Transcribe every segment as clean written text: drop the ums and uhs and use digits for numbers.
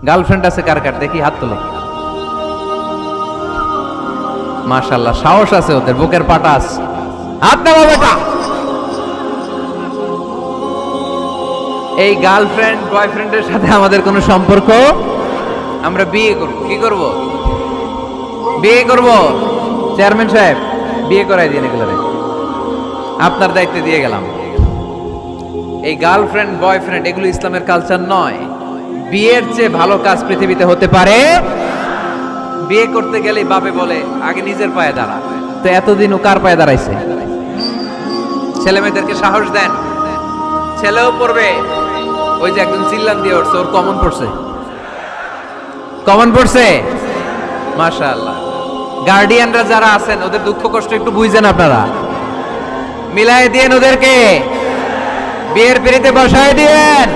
Girlfriend আছে কার কার দেখি হাত তোলো। মাশাআল্লাহ, সাহস আছে ওদের, বুকের পাটা আছে। হাত নামাও বেটা। এই গার্লফ্রেন্ড বয়ফ্রেন্ডের সাথে আমাদের কোনো সম্পর্ক, আমরা বিয়ে করব। কি করব? বিয়ে করব। চেয়ারম্যান সাহেব বিয়ে করাই দিন এগুলোরে, আপনার দায়িত্বে দিয়ে গেলাম। এই গার্লফ্রেন্ড বয়ফ্রেন্ড এগুলো ইসলামের কালচার নয়। বিয়ের চেয়ে ভালো কাজ পৃথিবীতে হতে পারে। বিয়ে করতে গেলে বাপে বলে আগে নিজের পায়ে দাঁড়া। তো এতদিন ও কার পায়ে দাঁড়াইছে? ছেলে মেয়েদেরকে সাহস দেন, ছেলেও পড়বে। ওই যে একজন চিল্লান দিয়ে উঠছে, ওর কমন পড়ছে, কমন পড়ছে। মাশাআল্লাহ। গার্ডিয়ানরা যারা আছেন ওদের দুঃখ কষ্ট একটু বুঝেন আপনারা, মিলাই দিয়েন ওদেরকে, বিয়ের পিড়িতে বসায় দিয়েন।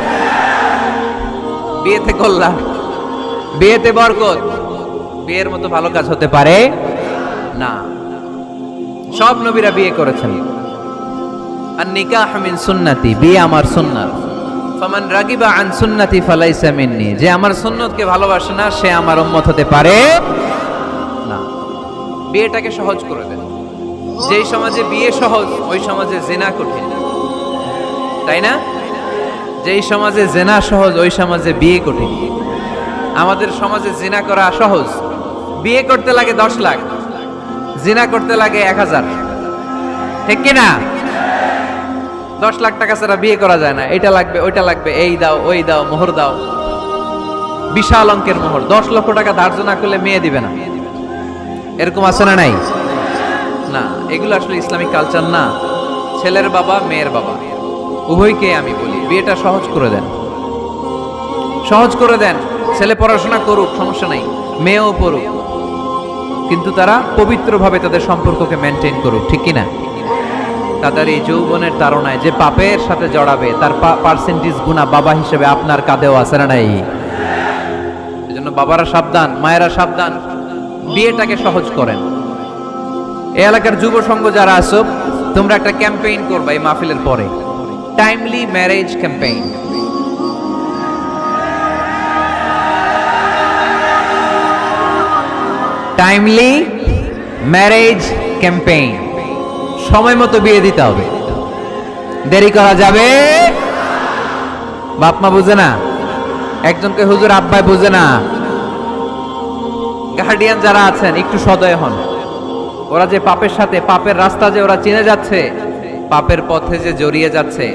বিয়েতে কল্যাণ, বিয়েতে বরকত। বিয়ের মতো ভালো কাজ হতে পারে না। সব নবীরা বিয়ে করেছেন। আর নিকাহ মিন সুন্নতি, বিয়ে আমার সুন্নাত। ফামান রাগিবা আন সুন্নতি ফালাইসা মিন্নি, যে আমার সুন্নতকে ভালোবাসে না সে আমার উম্মত হতে পারে না। বিয়েটাকে সহজ করে দেন। যেই সমাজে বিয়ে সহজ ওই সমাজে জিনা কঠিন, তাই না? যেই সমাজে জিনা সহজ ওই সমাজে বিয়ে কঠিন। আমাদের সমাজে জিনা করা সহজ, বিয়ে করতে লাগে 10 লাখ, জিনা করতে লাগে 1000, ঠিক কি না? 10 লাখ টাকা ছাড়া বিয়ে করা যায় না। এটা লাগবে, ওইটা লাগবে, এই দাও ওই দাও, মোহর দাও, বিশাল অঙ্কের মোহর। 10 লক্ষ টাকা ধার্য না করলে মেয়ে দিবে না, এরকম আছে না নাই? না, এগুলো আসলে ইসলামিক কালচার না। ছেলের বাবা মেয়ের বাবা উভয়কে আমি বলি বিয়েটা সহজ করে দেন, সহজ করে দেন। ছেলে পড়াশোনা করুক, সমস্যা নাই, মেয়েও পড়ুক, কিন্তু তারা পবিত্রভাবে তাদের সম্পর্ককে মেনটেন করুক, ঠিক কিনা? তাদের এই যৌবনের তাড়নায় যে পাপের সাথে জড়াবে তার পার্সেন্টেজ গুণা বাবা হিসেবে আপনার কাঁধেও আছে না নাই? এজন্য বাবারা সাবধান, মায়েরা সাবধান, বিয়েটাকে সহজ করেন। এই এলাকার যুব সংঘ যারা আছো, তোমরা একটা ক্যাম্পেইন করবা এই মাহফিলের পরে, timely marriage campaign. Timely marriage campaign. সময় মতো বিয়ে দিতে হবে, দেরি করা যাবে। বাপ মা বুঝে না, একজনকে হুজুর আব্বাই বুঝে না। গার্ডিয়ান যারা আছেন একটু সদয় হন। ওরা যে পাপের সাথে, পাপের রাস্তা যে ওরা চিনে যাচ্ছে, পাপের পথে যে জড়িয়ে যাচ্ছে,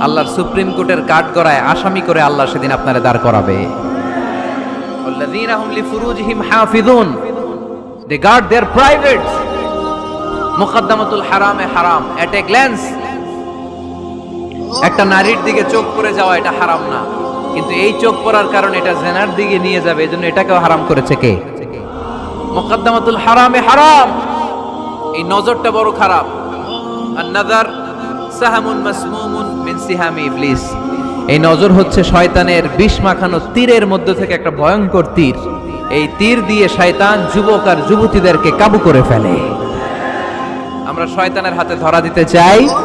আল্লাহর সুপ্রিম কোর্টের কাঠগড়ায় আসামি করে আল্লাহ সেদিন আপনারে দাঁড় করাবে। আল্লাযীনা হুম লিফুরুজিহিম হাফিজুন, they guard their privates। মুকদ্দমাতুল হারামে হারাম, এট এ গ্ল্যান্স। একটা নারীর দিকে চোখ পড়ে যাওয়া এটা হারাম না, কিন্তু এই চোখ পড়ার কারণে এটা জিনার দিকে নিয়ে যাবে, এজন্য এটাকেও হারাম করেছে কে? মুকদ্দমাতুল হারামে হারাম। এই নজরটা বড় খারাপ। আন-নাযার সাহামুন মাসমুমুন মিন সিহামি ইবলিস। এই নজর হচ্ছে শয়তানের বিষ মাখানো তীরের মধ্যে থেকে একটা ভয়ঙ্কর তীর। এই তীর দিয়ে শয়তান যুবক আর যুবতীদেরকে কাবু করে ফেলে। আমরা শয়তানের হাতে ধরা দিতে চাই